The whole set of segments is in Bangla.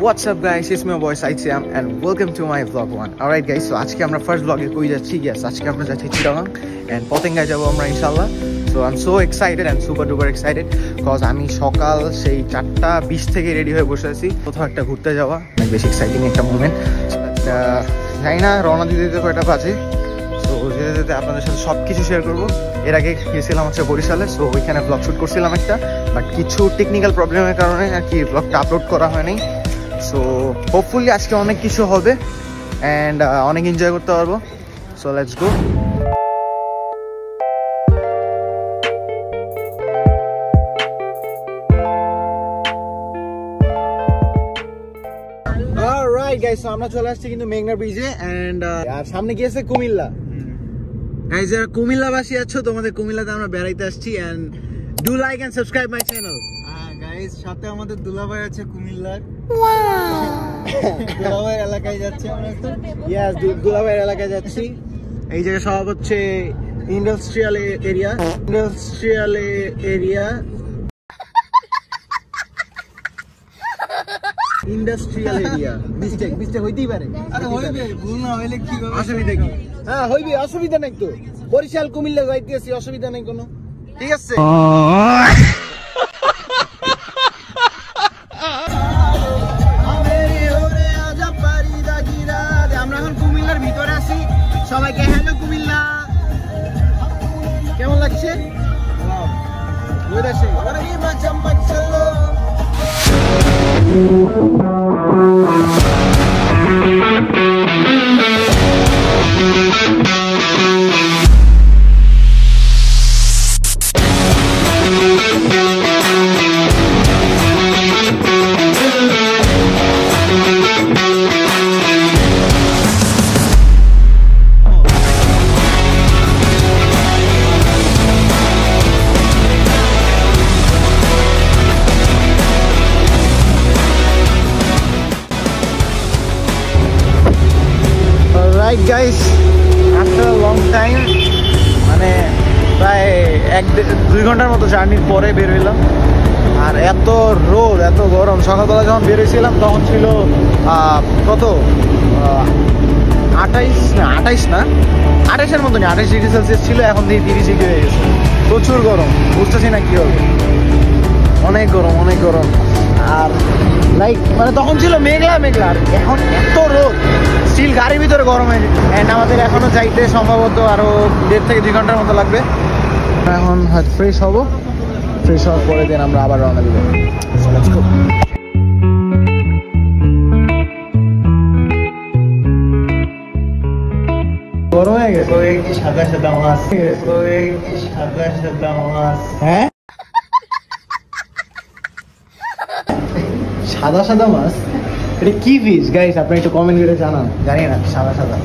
what's up guys, it's my boy Saitsyam and welcome to my vlog 1. Alright guys, so আজকে আমরা ফার্স্ট ব্লগে কই যাচ্ছি? Yes, আজকে আমরা যাচ্ছি চিটাগাং and পতেঙ্গায় যাব আমরা ইনশাআল্লাহ. So I'm so excited and super duper excited cause আমি সকাল সেই 4:20 থেকে রেডি হয়ে বসে আছি কোথাও একটা ঘুরতে যাওয়া, মানে বেশ এক্সাইটিং একটা মোমেন্ট. জানি না রওনা দিতে কয়টা বাজে, সো যেতে যেতে আপনাদের সাথে সব কিছু শেয়ার করবো. এর আগে গেছিলাম হচ্ছে বরিশালে, সো ওইখানে ব্লগ শ্যুট করছিলাম একটা, বাট কিছু টেকনিক্যাল প্রবলেমের কারণে আর কি ব্লগটা আপলোড করা হয়নি. সো হোপফুলি আজকে অনেক কিছু হবে অ্যান্ড অনেক এনজয় করতে পারবো. So let's go. Alright guys, so আমরা চলে আসছি কিন্তু মেঘনা ব্রিজে অ্যান্ড আর সামনে গিয়েছে কুমিল্লা. গাইস যারা কুমিল্লাবাসী আছো, তোমাদের কুমিল্লাতে আমরা বেড়াইতে আসছি and do like and subscribe my channel. Guys সাথে আমাদের দুলাভাই আছে কুমিল্লার. দুলাভাই এলাকায় যাচ্ছি আমরা তো. ইয়েস, দুলাভাই এলাকায় যাচ্ছি. এই জায়গা সব হচ্ছে industrial area. Industrial area mistake হইতেই পারে. আরে হইবে, ভুল না হইলে কি হবে? অসুবিধা কি? হ্যাঁ হইবে, অসুবিধা নাই তো. বরিশাল কুমিল্লা যাইতেছি, অসুবিধা নাই কোনো. ঠিক আছে. আমরা এখন কুমিল্লার ভিতরে আছি. সবাইকে হ্যালো কুমিল্লা, কেমন লাগছে? Alright guys, after a long time, মানে প্রায় 1-2 ঘন্টার মতো জার্নির পরে বের হইলাম. আর এত রোদ, এত গরম. সকালবেলা যখন বের হয়েছিলাম তখন ছিল কত 28-এর মতো, 28 ডিগ্রি সেলসিয়াস ছিল. এখন 30 ডিগ্রি হয়ে গেছে. প্রচুর গরম, বুঝতেছি না কি হবে. অনেক গরম. আর লাইক মানে তখন ছিল মেঘলা, আর এখন এত রোদ. স্টিল গাড়ির ভিতরে গরম হয়ে যায়. অ্যান্ড আমাদের এখনো যাইতে সম্ভবত আরো 1.5 থেকে 2 ঘন্টার মতো লাগবে. এখন হয়তো ফ্রেশ হওয়ার পরে দিন আমরা আবার রওনা দিব. গরম হয়ে গেছে. সাদা মাছ. হ্যাঁ, সাদা মাছ. এটা কি ফিশ গাইস? আপনি একটু কমেন্ট করে জানান. জানি না, সাদা.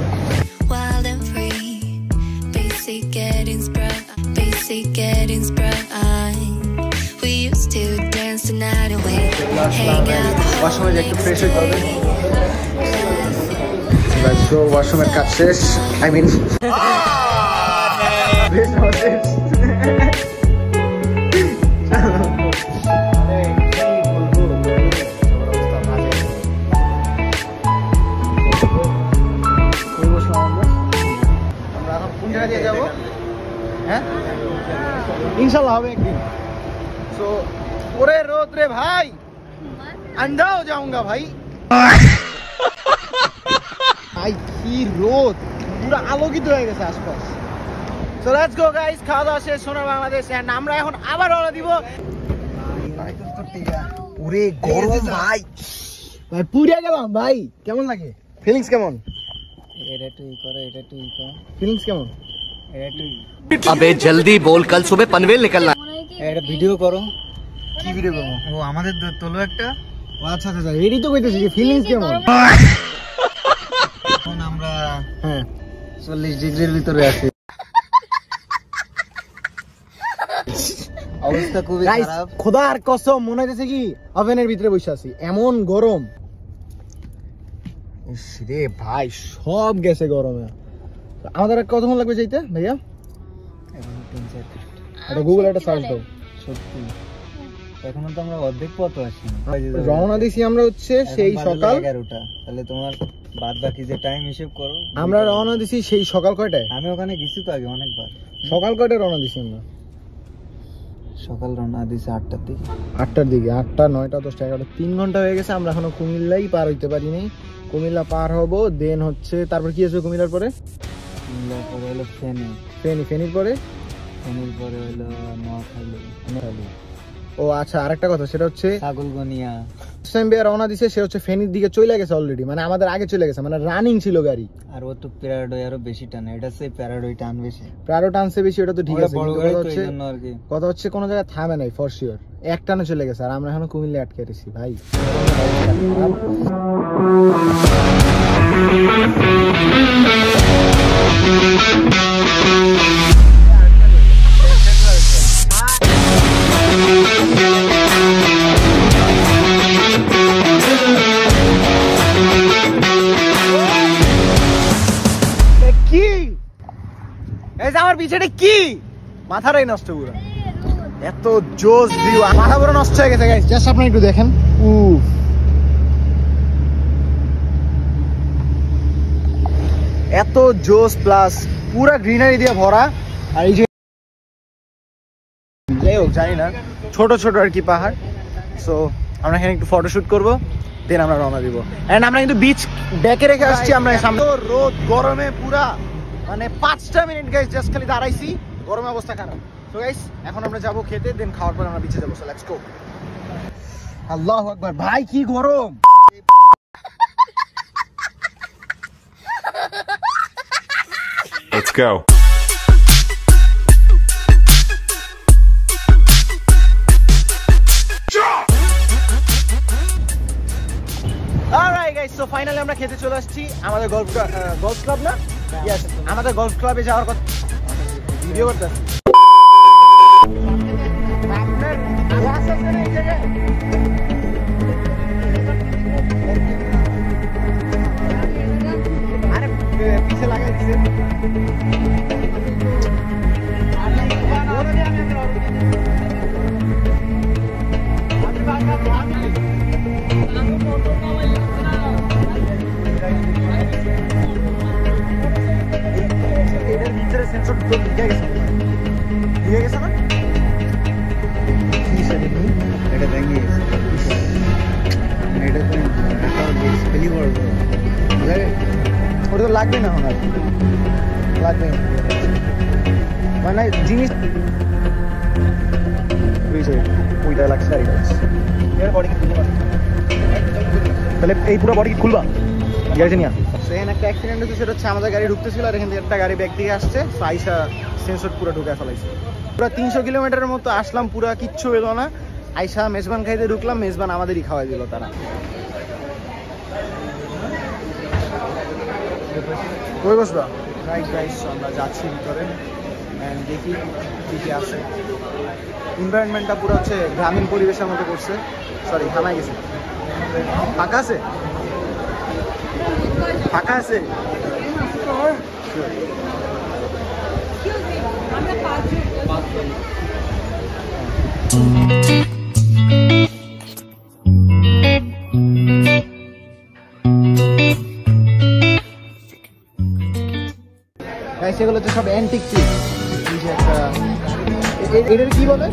ওয়াশরুমে একটু ফ্রেশ হইতে হবে. ওয়াশরুমের কাজ শেষ. আই মিন যাবো. হ্যাঁ ইনশাল্লাহ হবে একদিন. সো ওরে রোদ রে ভাই, আন্ধা হয়ে যাऊंगा ভাই. ভাই কি রোদ, পুরো আলোকিত হয়ে গেছে আশপাশ. সো লেটস গো গাইস, খাওয়া দাওয়া শেষ সোনার বাংলাদেশ এন্ড আমরা এখন আবার রওনা দিব. ওরে গরম ভাই পুড়ে গেলাম ভাই. কেমন লাগে? ফিলিংস কেমন? এটা তুই করো. ফিলিংস কেমন? अबे जल्दी बोल, कल सुबह पनवेल निकलना. একটা ভিডিও করো. কি ভিডিও করবো? ও আমাদের তোলো একটা. আচ্ছা রেডি তো কইতেছি. ফিলিংস কেমন? এখন আমরা 40 ডিগ্রির ভিতরে আছি. অবস্থা খুবই খারাপ. খোদার কসম মনে হইতেছে কি ওভেনের ভিতরে বসে আছি, এমন গরম. রে ভাই সব গেছে গরমে. আমাদের কতক্ষণ লাগবে যাইতে ভাইয়া? এখন 3-4 এটা গুগল একটা সার্চ দাও. সত্যি এখনো তো আমরা অর্ধেক পথ আসিনি। রওনা দিছি আমরা হচ্ছে সেই সকাল 11টা। তাহলে তোমার বাদ বাকি যে টাইম হিসেব করো। আমরা রওনা দিছি সেই সকাল কয়টায়? আমি ওখানে গেছি তো আগে অনেকবার। সকাল কয়টায় রওনা দিছি আমরা? সকাল রওনা দিছি 8টার দিকে। 8টার দিকে। 8টা 9টা 10টা 11টা 3 ঘন্টা হয়ে গেছে। আমরা এখনো কুমিল্লাই পার হইতে পারিনি। কুমিল্লা পার হব, দেন হচ্ছে তারপর কি আছে কুমিল্লার পরে? কুমিল্লার পরে হলো ফেনী। ফেনীর পরে? ফেনীর পরে হলো নোয়াখালী। ও আচ্ছা, আরেকটা কথা, সেটা হচ্ছে ছাগলবনিয়া। রওনা দিছে সে হচ্ছে ফেনীর দিকে চলে গেছে অলরেডি, মানে আমাদের আগে চলে গেছে, মানে রানিং ছিল গাড়ি। আর ও তো প্যারাডয় আরো বেশি টানে, এটা সেই প্যারাডয় টান বেশি, প্যারাডো টানছে বেশি, ওটা তো ঠিক আছে। কথা হচ্ছে কোনো জায়গায় থামে নাই ফর শিওর, এক টানে চলে গেছে। আর আমরা এখনো কুমিল্লা আটকে রেছি ভাই। আমার পিছনে কি মাথাটাই নষ্ট, পুরো এত জোস ভিউ, মাথা পুরো নষ্ট হয়ে গেছে গাইস। জাস্ট আপনি একটু দেখেন, এত জোস প্লাস পুরা গ্রিনারি দিয়ে ভরা। আর এই যে যাই হোক জানি না, ছোট ছোট আর কি পাহাড়। সো আমরা এখানে একটু ফটোশুট করবো, দেন আমরা রওনা দিব। এন্ড আমরা কিন্তু বিচ ডেকে রেখে আসছি। আমরা সামনে রোদ গরমে পুরা মানে 5টা মিনিট গাইস জাস্ট খালি দাঁড়াইছি, গরমে অবস্থা খারাপ। সো গাইস এখন আমরা যাবো খেতে, দেন খাওয়ার পর আমরা বিচে যাবো। So let's go. আল্লাহু আকবার, ভাই কি গরম! Let's go. Alright guys, so finally আমরা খেতে চলে আসছি। আমাদের গলফ ক্লাব না, ইয়েস, আমাদের গলফ ক্লাবে যাওয়ার কথা ভিডিও করতেছি। আরে পিছে লাগাই দিছে। ওটা তো লাগবে না, ওনার লাগবে মানে জিনিস ওইটা লাগছে। তাহলে এই পুরো বডি খুলবা গাড়িতে নিয়ে। সেখানে একটা অ্যাক্সিডেন্ট হচ্ছে, সেটা হচ্ছে আমাদের গাড়ি ঢুকতেছিল আর এখান থেকে একটা গাড়ি ব্যাক দিকে আসছে, আইসা সেন্সর পুরো ঢুকে ফেলাইছে। পুরো 300 কিলোমিটারের মতো আসলাম, পুরো কিচ্ছু এলো না। আইসা মেজবান খাইতে ঢুকলাম, মেজবান আমাদেরই খাওয়াই দিল তারা। কই বসবা? রাইট গাইস, আমরা যাচ্ছি ভিতরে এন্ড দেখি কি কি আছে। এনভায়রনমেন্টটা পুরো হচ্ছে গ্রামীণ পরিবেশের মতো করছে। সরি, থামাই গেছে। ফাঁকা আছে, ফাঁকা আছে। সেগুলো তো সব অ্যান্টিক পিস। এটার কি বলে?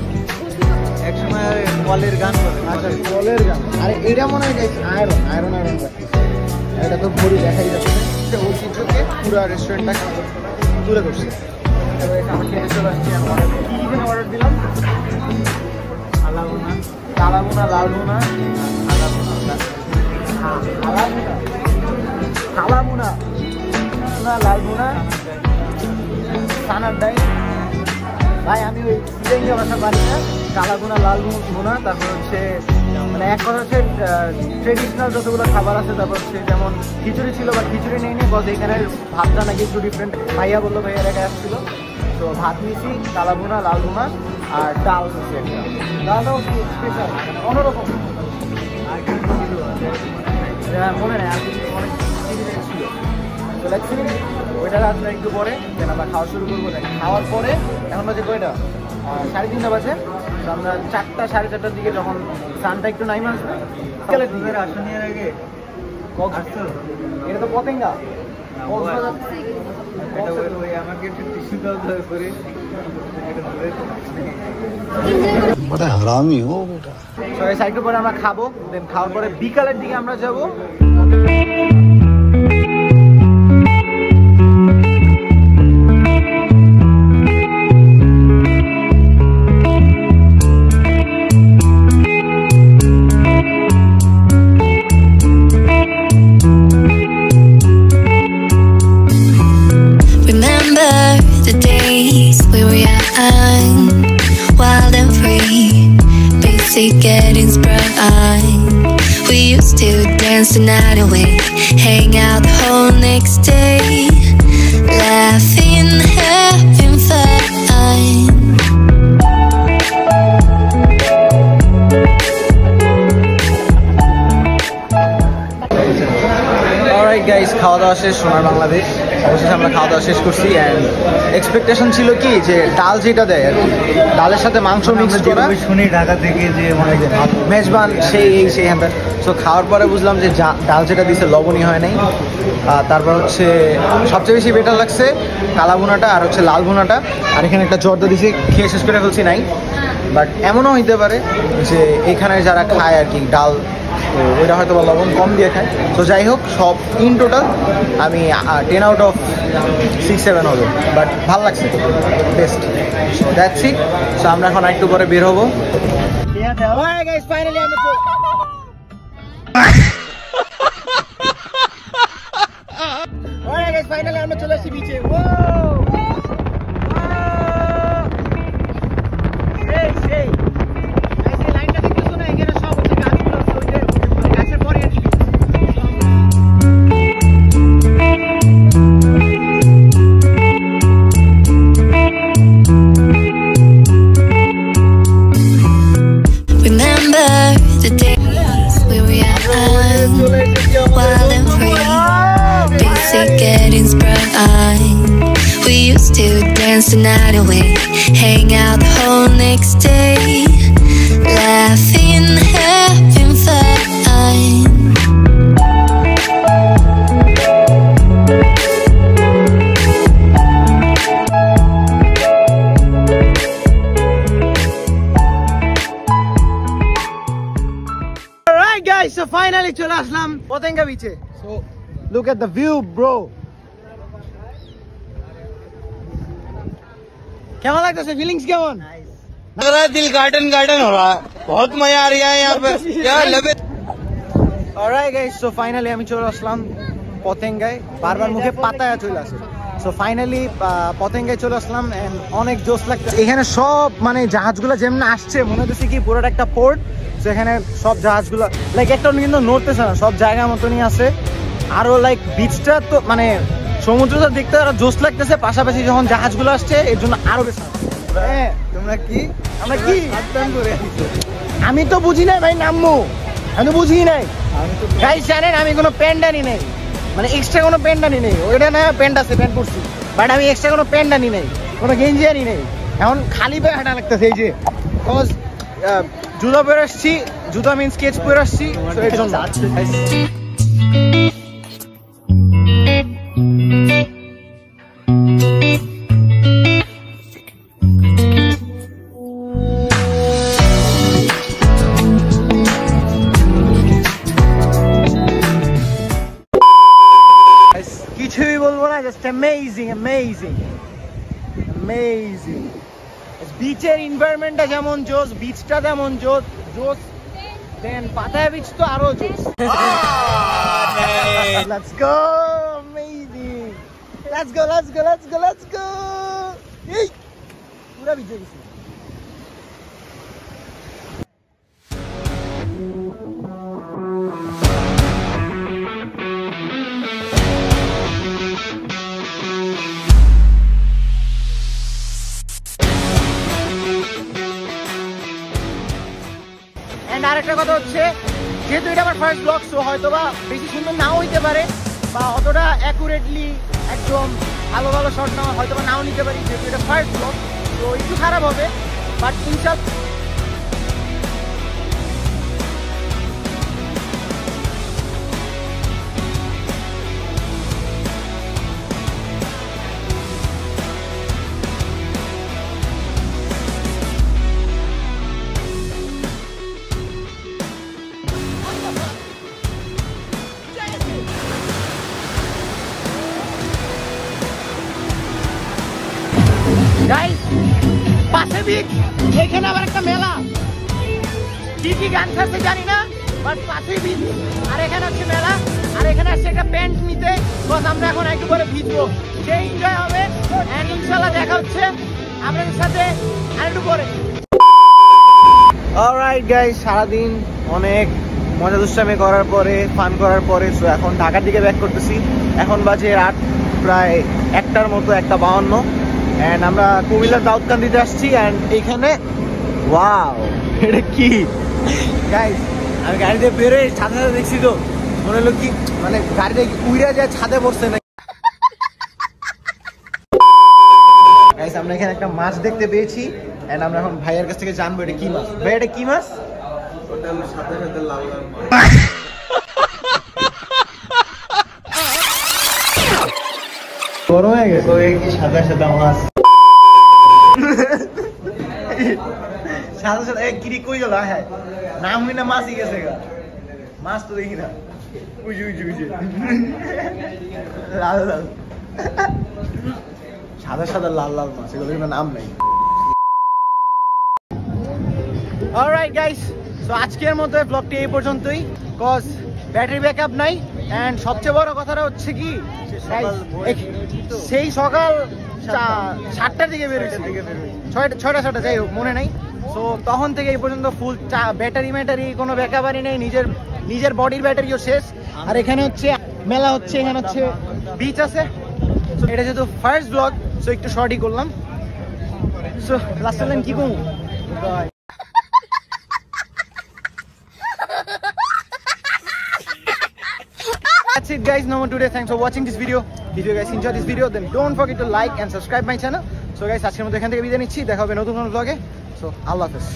একসময় কলের গান বলে। আচ্ছা, কলের গান। আরে এটা মনে হয় আয়রন আয়রন আয়রন করতেছে। এটা তো ঘড়ি দেখাই যাচ্ছে, ঐতিহ্যকে পুরো রেস্টুরেন্টটা তুলে ধরছে। আমরা খেতে চলে আসছি। কি যেন অর্ডার দিলাম? কালাভুনা, কালাভুনা, লালভুনা, কালাভুনা, লালভুনা, সানার ডাই। ভাই আমি ওই সিলেঞ্জা ভাষা পারি না। কালাভুনা, লালভুনা, তারপর হচ্ছে মানে এক কথা হচ্ছে ট্রেডিশনাল যতগুলো খাবার আছে। তারপর হচ্ছে যেমন খিচুড়ি ছিল, বা খিচুড়ি নেই নি, বলতে এখানে ভাতটা নাকি একটু ডিফারেন্ট। ভাইয়া বললো, ভাইয়ার একা আসছিল, তো ভাত নিয়েছি, কালাভুনা, লালভুনা আর ডাল হচ্ছে একটা। ডালটাও স্পেশাল, অন্যরকম। মনে নেই, অনেক ছিল। তো লেটস সি, ওইটা আসলে একটু পরে দেন আমরা খাওয়া শুরু করবো। খাওয়ার পরে এখন বাজে কয়টা? 3:30 বাজে। তো আমরা 4টা 4:30টার দিকে যখন সানটা একটু নাইমে আসবে বিকালের দিকে আসনের আগে এটা তো পতেঙ্গা আমাকে একটু টিস্যু দাও দয়া করে। बड़ा हरामी हो बेटा। সবাই সাইকেল পরে আমরা খাবো, দেন খাওয়ার পরে বিকালের দিকে আমরা যাবো getting sprung. We used to dance the night away, hang out the whole next day, laughing, having fun. Alright guys, খাওয়া দাওয়া শেষ সোনার বাংলাদেশ। অবশেষে আমরা খাওয়া দাওয়া শেষ করছি। অ্যান্ড এক্সপেকটেশন ছিল কি যে ডাল যেটা দেয় আর কি, ডালের সাথে মাংস মিক্স করা, শুনি ঢাকা থেকে যে মানে মেজবান সেই হ্যাঁ। সো খাওয়ার পরে বুঝলাম যে ডাল যেটা দিয়েছে লবণই হয় নাই। তারপর হচ্ছে সবচেয়ে বেশি বেটার লাগছে কালা ভুনাটা আর হচ্ছে লাল ভুনাটা। আর এখানে একটা জর্দা দিয়েছে, খেয়ে শেষ করে ফেলছি নাই। বাট এমনও হইতে পারে যে এখানে যারা খায় আর কি ডাল, তো ওইটা হয়তো বা লবণ কম দিয়ে খায়। তো যাই হোক, সব ইন টোটাল আমি 10 আউট অফ 6-7 হবে। বাট ভালো লাগছে, best. So that's it. So আমরা এখন একটু পরে বের হবো। ফাইনালি আমরা চলে আসছি বিচে। Getting sprung. We used to dance the night away, hang out the whole next day, laughing, having fun. Alright guys, so finally চলে আসলাম পতেঙ্গা বিচে। So look at the view bro. কেমন লাগতেছে, ফিলিংস কেমন? लग रहा है दिल गार्डन गार्डन हो रहा है, बहुत मजा आ रहा है यहाँ पे। क्या लगे। Alright guys, so finally আমি চলে আসলাম পতেঙ্গায়। বারবার মুখে পাতায়া চলে আসে। সো ফাইনালি পতেঙ্গায় চলে আসলাম এন্ড অনেক জোশ লাগছে। এখানে সব মানে জাহাজগুলো যেমন আসছে মনে হচ্ছে কি পুরোটা একটা পোর্ট। তো এখানে সব জাহাজগুলো লাইক একটা কিন্তু নড়তেছে না, সব জায়গা মতনই আছে। আরো লাইক বিচটা তো মানে সমুদ্রটা দেখতে আরো জোশ লাগতেছে, পাশাপাশি যখন জাহাজগুলো আসছে এর জন্য আরো বেশি। হ্যাঁ, তোমরা কি আমরা কি আত্মান করে আমি তো বুঝি নাই ভাই, নামবো আমি তো বুঝি নাই। গাইস জানেন আমি কোনো প্যান্ট আনি নাই, মানে এক্সট্রা কোনো প্যান্ট আনি নেই। ওইটা না প্যান্ট আছে, প্যান্ট পরছি, বাট আমি এক্সট্রা কোনো প্যান্ট আনি নাই, কোনো গেঞ্জি আনি নেই। এখন খালি পায়ে হাঁটা লাগতেছে এই যে, বিকজ জুতা পরে আসছি, জুতা মিন স্কেচ পরে আসছি, তো এর জন্য। কিছুই বলবো না, জাস্ট অ্যামেজিং অ্যামেজিং অ্যামেজিং। বিচের এনভায়রনমেন্টটা যেমন জোস, বিচটা যেমন জোস জোস, দেন পাতায়া বিচ তো আরো জোস। Let's go, amazing, let's go let's go let's go let's go. এই পুরো ভিজে গেছি। আরেকটা কথা হচ্ছে, যেহেতু এটা আমার ফার্স্ট ব্লগ, সো হয়তো বা বেশি সুন্দর নাও হইতে পারে, বা অতটা অ্যাকুরেটলি একদম ভালো ভালো শট নাও হয়তো বা নাও নিতে পারি, যেহেতু এটা ফার্স্ট ব্লগ, তো একটু খারাপ হবে। বাট ইনশাআল্লাহ গাইস পাশে বিচ এখানে আবার একটা মেলা কি কি গান ছাড়ছে জানি না বাট পাশে বিচ আর এখানে হচ্ছে মেলা আর এখানে আসছে একটা প্যান্ট নিতে বাস আমরা এখন একটু পরে ভিজবো সেই এনজয় হবে এন্ড ইনশাআল্লাহ দেখা হচ্ছে আপনাদের সাথে আর একটু পরে অলরাইট গাইস সারাদিন অনেক মজা দুষ্টামি করার পরে ফান করার পরে সো এখন ঢাকার দিকে ব্যাক করতেছি এখন বাজে রাত প্রায় 1টার মতো 1:52 এন্ড আমরা কুমিল্লার দাউদকান্দিতে আসছি এন্ড এখানে ওয়াও এটা কি গাইস আমি গাড়িতে বেরোয় ছাদে দেখছি তো মনে হলো কি মানে গাড়িতে উইরা যায় ছাদে বসছে না গাইস আমরা এখানে একটা মাছ দেখতে পেয়েছি এন্ড আমরা এখন ভাইয়ের কাছ থেকে জানবো এটা কি মাছ ভাই এটা কি মাছ ওটা সাথে সাথে লাল লাল মাছ গরম হয়ে গেছে ওই কি সাদা সাদা মাছ সাদা সাদা এক গিরি কই গেল হ্যাঁ নাম হই না মাছই গেছে গা মাছ তো দেখি না উই উই উই লাল লাল সাদা সাদা লাল লাল মাছ এগুলোর কোনো নাম নাই অলরাইট গাইস সো আজকের মতো ব্লগটি এই পর্যন্তই কজ ব্যাটারি ব্যাকআপ নাই এন্ড সবচেয়ে বড় কথাটা হচ্ছে কি সেই সকাল 7টার দিকে বেরোইছি 6টা যাই হোক মনে নাই সো তখন থেকে এই পর্যন্ত ফুল ব্যাটারি কোনো ব্যাকআপই নেই নিজের বডির ব্যাটারিও শেষ আর এখানে হচ্ছে মেলা হচ্ছে এখানে হচ্ছে বিচ আছে এটা যেহেতু ফার্স্ট ব্লগ সো একটু শর্টই করলাম সো লাস্ট লাইন কি করবো That's it guys, no more today. Thanks for watching this video. If you guys enjoyed this video then don't forget to like and subscribe my channel. So guys, আজকের মতো এখান থেকে বিদায় নিচ্ছি দেখা হবে নতুন কোনো ব্লগে। So আল্লাহ হাফেজ।